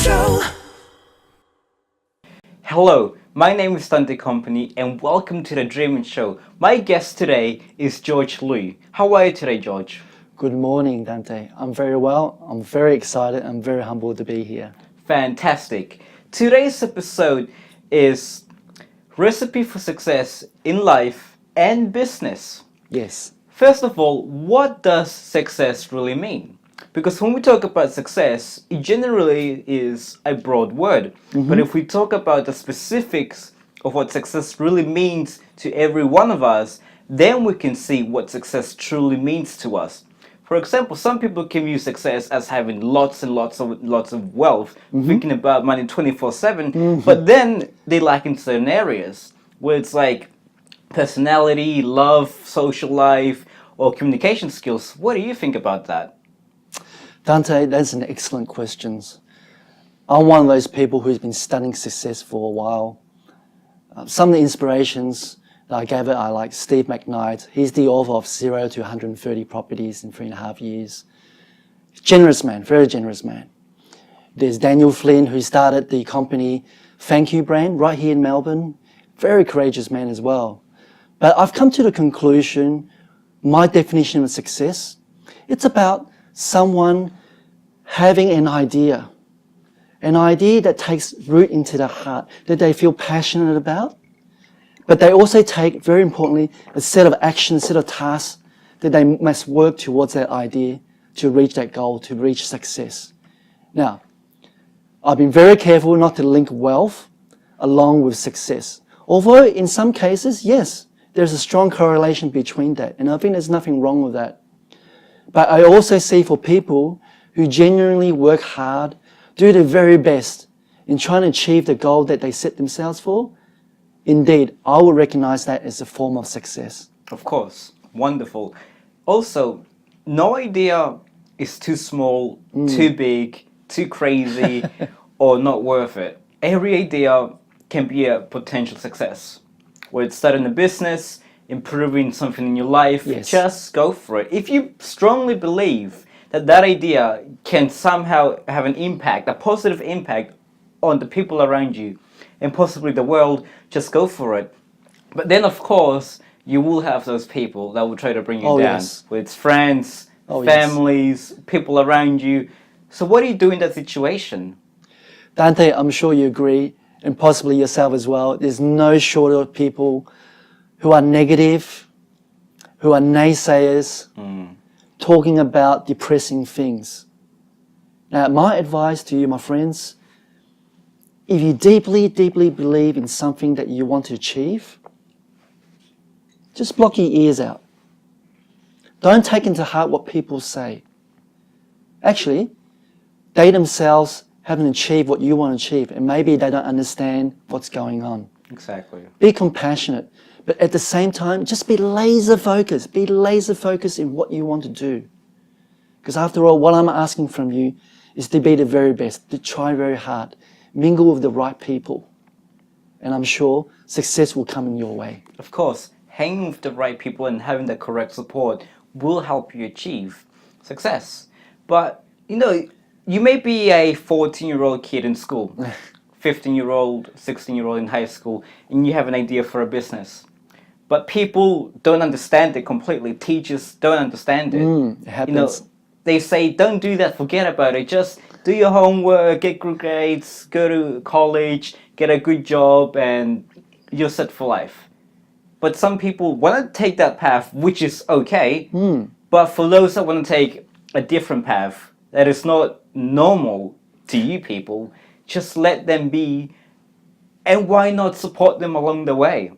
Show. Hello, my name is Dante Company and welcome to the Dreaming Show. My guest today is George Lui. How are you today, George? Good morning, Dante. I'm very well. I'm very excited. I'm very humbled to be here. Fantastic. Today's episode is Recipe for Success in Life and Business. Yes. First of all, what does success really mean? Because when we talk about success, it generally is a broad word. But if we talk about the specifics of what success really means to every one of us, then we can see what success truly means to us. For example, some people can view success as having lots and lots of wealth, thinking about money 24/7, but then they lack in certain areas where it's like personality, love, social life, or communication skills. What do you think about that? Dante, that's an excellent question. I'm one of those people who's been studying success for a while. Some of the inspirations that I gave it are like Steve McKnight. He's the author of 0 to 130 Properties in 3.5 years. Generous man, very generous man. There's Daniel Flynn, who started the company Thank You brand right here in Melbourne. Very courageous man as well. But I've come to the conclusion, my definition of success, it's about someone having an idea that takes root into their heart, that they feel passionate about, but they also take, very importantly, a set of actions, a set of tasks that they must work towards that idea to reach that goal, to reach success. Now, I've been very careful not to link wealth along with success. Although in some cases, yes, there's a strong correlation between that, and I think there's nothing wrong with that. But I also see for people who genuinely work hard, do their very best in trying to achieve the goal that they set themselves for, indeed, I would recognize that as a form of success. Of course. Wonderful. Also, no idea is too small, too big, too crazy, or not worth it. Every idea can be a potential success. Whether it's starting a business, improving something in your life, just go for it. If you strongly believe that that idea can somehow have an impact, a positive impact on the people around you and possibly the world, just go for it. But then, of course, you will have those people that will try to bring you down. Yes. Whether it's friends, families, people around you. So what do you do in that situation? Dante, I'm sure you agree, and possibly yourself as well, there's no shortage of people who are negative, who are naysayers, talking about depressing things. Now, my advice to you, my friends, if you deeply, deeply believe in something that you want to achieve, just block your ears out. Don't take into heart what people say. Actually, they themselves haven't achieved what you want to achieve, and maybe they don't understand what's going on. Exactly. Be compassionate, but at the same time, just be laser focused. Be laser focused in what you want to do. Because after all, what I'm asking from you is to be the very best, to try very hard, mingle with the right people, and I'm sure success will come in your way. Of course, hanging with the right people and having the correct support will help you achieve success. But, you may be a 14-year-old kid in school, 15-year-old, 16-year-old in high school, and you have an idea for a business. But people don't understand it completely. Teachers don't understand it. It happens. They say, don't do that, forget about it. Just do your homework, get good grades, go to college, get a good job, and you're set for life. But some people want to take that path, which is okay. But for those that want to take a different path, that is not normal to you people, just let them be. And why not support them along the way?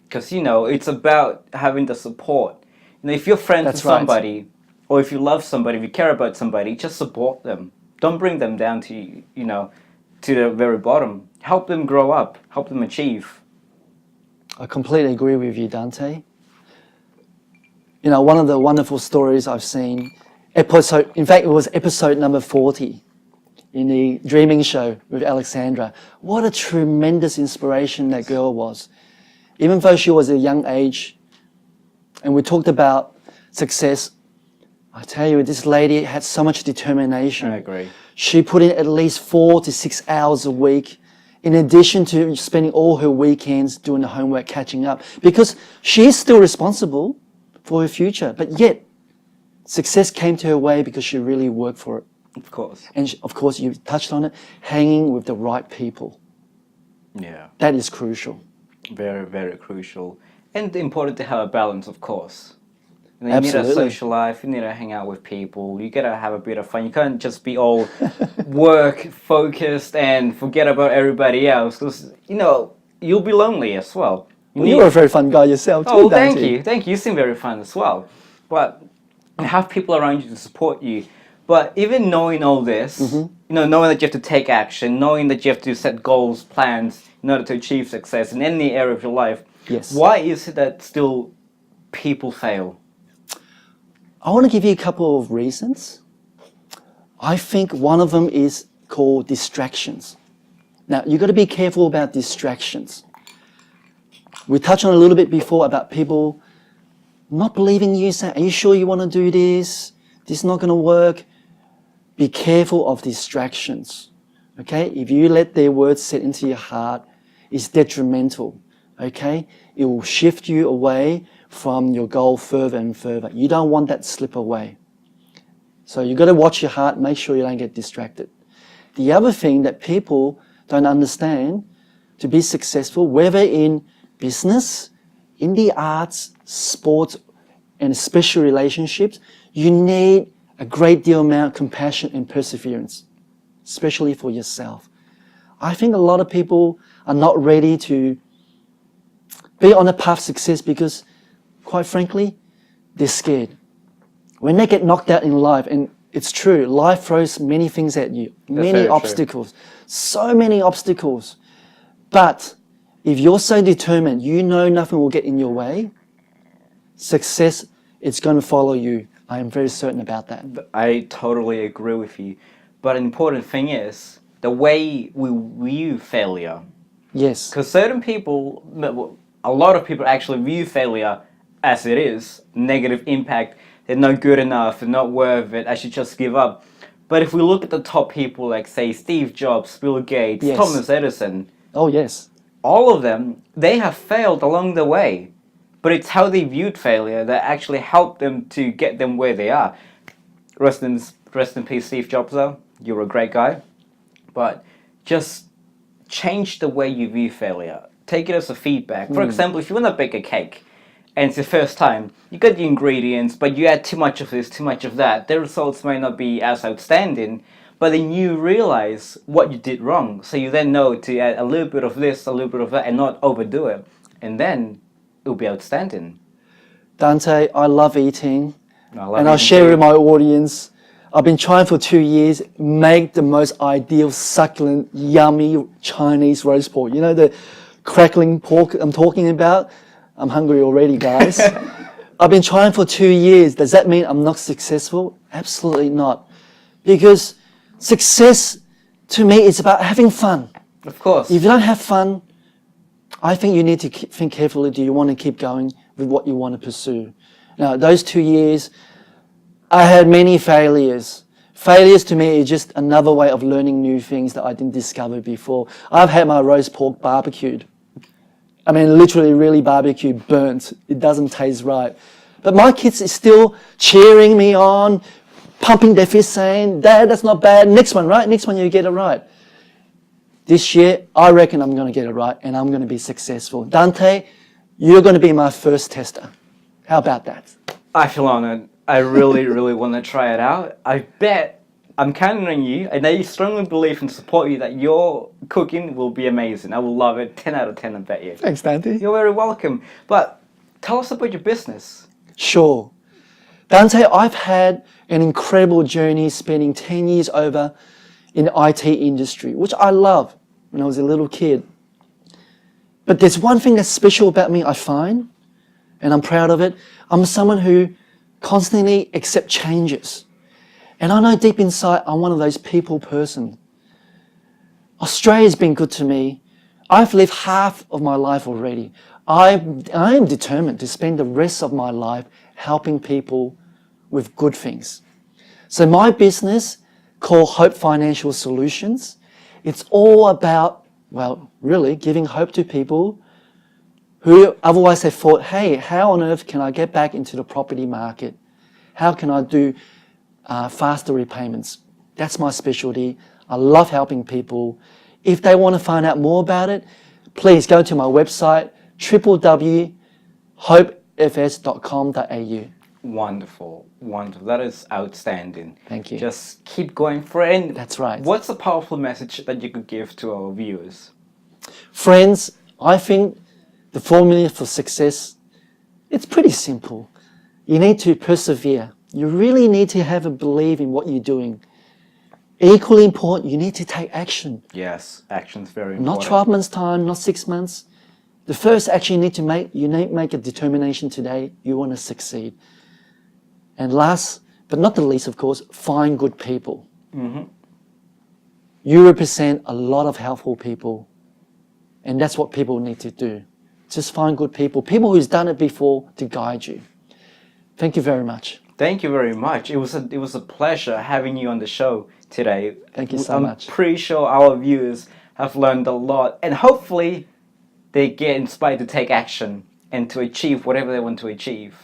Because, it's about having the support. If you're friends with somebody, or if you love somebody, if you care about somebody, just support them. Don't bring them down to, to the very bottom. Help them grow up. Help them achieve. I completely agree with you, Dante. One of the wonderful stories I've seen, it was episode number 40 in the Dreaming Show with Alexandra. What a tremendous inspiration that girl was. Even though she was a young age, and we talked about success, I tell you, this lady had so much determination. I agree. She put in at least 4 to 6 hours a week, in addition to spending all her weekends doing the homework, catching up, because she is still responsible for her future. But yet, success came to her way because she really worked for it. Of course. And of course, you touched on it, hanging with the right people. Yeah. That is crucial. Very, very crucial. And important to have a balance, of course. You need Absolutely. a social life, you need to hang out with people, you gotta have a bit of fun. You can't just be all work focused and forget about everybody else, because, you'll be lonely as well. You're a very fun guy yourself too, Oh, Dante. thank you. You seem very fun as well. But have people around you to support you. But even knowing all this, knowing that you have to take action, knowing that you have to set goals, plans in order to achieve success in any area of your life, Yes. why is it that still people fail? I want to give you a couple of reasons. I think one of them is called distractions. Now, you've got to be careful about distractions. We touched on a little bit before about people not believing you, saying, are you sure you want to do this? This is not going to work. Be careful of distractions. Okay? If you let their words set into your heart, it's detrimental. Okay? It will shift you away from your goal further and further. You don't want that to slip away. So you've got to watch your heart, make sure you don't get distracted. The other thing that people don't understand, to be successful, whether in business, in the arts, sports, and especially relationships, you need a great deal amount of compassion and perseverance, especially for yourself. I think a lot of people are not ready to be on a path of success because, quite frankly, they're scared. When they get knocked out in life, and it's true, life throws many things at you, many obstacles, so many obstacles. But if you're so determined, you know nothing will get in your way, success, it's going to follow you. I am very certain about that. I totally agree with you. But an important thing is the way we view failure. Yes. Because certain people, a lot of people actually view failure as it is, negative impact. They're not good enough, they're not worth it, I should just give up. But if we look at the top people like, say, Steve Jobs, Bill Gates, Yes. Thomas Edison, Oh, yes. all of them, they have failed along the way. But it's how they viewed failure that actually helped them to get them where they are. Rest in peace, Steve Jobs, though. You're a great guy. But just change the way you view failure. Take it as a feedback. For example, if you want to bake a cake, and it's your first time, you got the ingredients, but you add too much of this, too much of that. The results may not be as outstanding, but then you realize what you did wrong. So you then know to add a little bit of this, a little bit of that, and not overdo it. And then it'll be outstanding. Dante, I love eating, I'll and I'll share with my audience. I've been trying for 2 years, make the most ideal, succulent, yummy Chinese roast pork. You know the crackling pork I'm talking about? I'm hungry already, guys. I've been trying for 2 years. Does that mean I'm not successful? Absolutely not. Because success, to me, is about having fun. Of course. If you don't have fun, I think you need to think carefully, do you want to keep going with what you want to pursue? Now, those 2 years, I had many failures. Failures to me is just another way of learning new things that I didn't discover before. I've had my roast pork barbecued. I mean, literally really barbecued, burnt. It doesn't taste right. But my kids are still cheering me on, pumping their fist saying, Dad, that's not bad. Next one, right? Next one you get it right. This year, I reckon I'm going to get it right and I'm going to be successful. Dante, you're going to be my first tester. How about that? I feel honored. I really, really want to try it out. I bet I'm counting on you, and I strongly believe and support you that your cooking will be amazing. I will love it. 10 out of 10, I bet you. Thanks, Dante. You're very welcome. But tell us about your business. Sure. Dante, I've had an incredible journey spending 10 years over in the IT industry, which I love when I was a little kid. But there's one thing that's special about me, I find, and I'm proud of it. I'm someone who constantly accepts changes. And I know deep inside, I'm one of those people person. Australia's been good to me. I've lived half of my life already. I am determined to spend the rest of my life helping people with good things. So my business called Hope Financial Solutions. It's all about, well, really giving hope to people who otherwise have thought, hey, how on earth can I get back into the property market? How can I do faster repayments? That's my specialty. I love helping people. If they want to find out more about it, please go to my website, www.hopefs.com.au. Wonderful, wonderful. That is outstanding. Thank you. Just keep going for it. And That's right. What's a powerful message that you could give to our viewers? Friends, I think the formula for success, it's pretty simple. You need to persevere. You really need to have a belief in what you're doing. Equally important, you need to take action. Yes, action's very Not important. 12 months' time, not 6 months. The first action you need to make a determination today. You want to succeed. And last, but not the least, of course, find good people. You represent a lot of helpful people. And that's what people need to do. Just find good people who's done it before to guide you. Thank you very much. Thank you very much. It was a pleasure having you on the show today. Thank you so much. I'm pretty sure our viewers have learned a lot, and hopefully they get inspired to take action and to achieve whatever they want to achieve.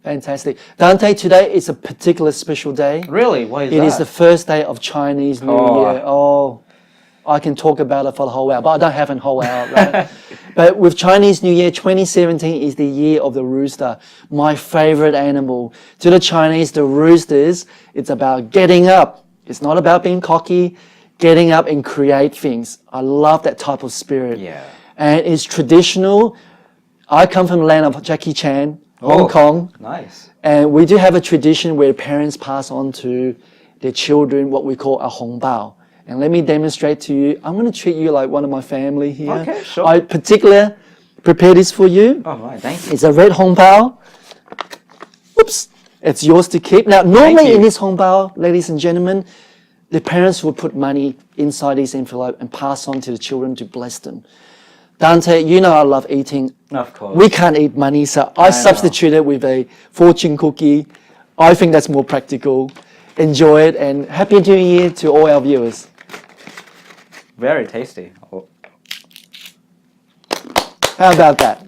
Fantastic. Dante, today is a particular special day. Really? Why is It that? is the first day of Chinese New Year. Oh, I can talk about it for the whole hour, but I don't have a whole hour, right? But with Chinese New Year, 2017 is the year of the rooster, my favorite animal. To the Chinese, the roosters, it's about getting up. It's not about being cocky, getting up and create things. I love that type of spirit. Yeah. And it's traditional. I come from the land of Jackie Chan, Hong Kong. Nice. And we do have a tradition where parents pass on to their children what we call a hongbao. And let me demonstrate to you. I'm going to treat you like one of my family here. Okay, sure. I particularly prepared this for you. All right, thank you. It's a red hongbao. Oops. It's yours to keep. Now, normally you. in this hongbao, ladies and gentlemen, the parents will put money inside this envelope and pass on to the children to bless them. Dante, you know I love eating. Of course. We can't eat money, so I substituted with a fortune cookie. I think that's more practical. Enjoy it, and Happy New Year to all our viewers. Very tasty. Oh. How about that?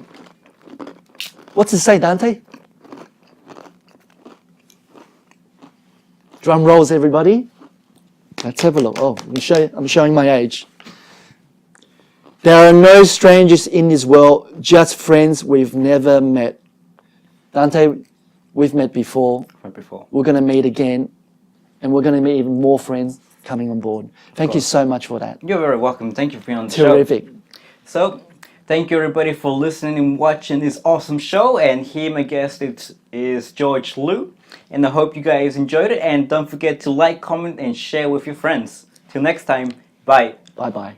What's it say, Dante? Drum rolls, everybody. Let's have a look. Oh, I'm showing my age. There are no strangers in this world, just friends we've never met. Dante, we've met before. Right before. We're going to meet again, and we're going to meet even more friends coming on board. Thank you so much for that. You're very welcome. Thank you for being on the show. Terrific. So, thank you everybody for listening and watching this awesome show. And here my guest is George Liu. And I hope you guys enjoyed it. And don't forget to like, comment, and share with your friends. Till next time, bye. Bye-bye.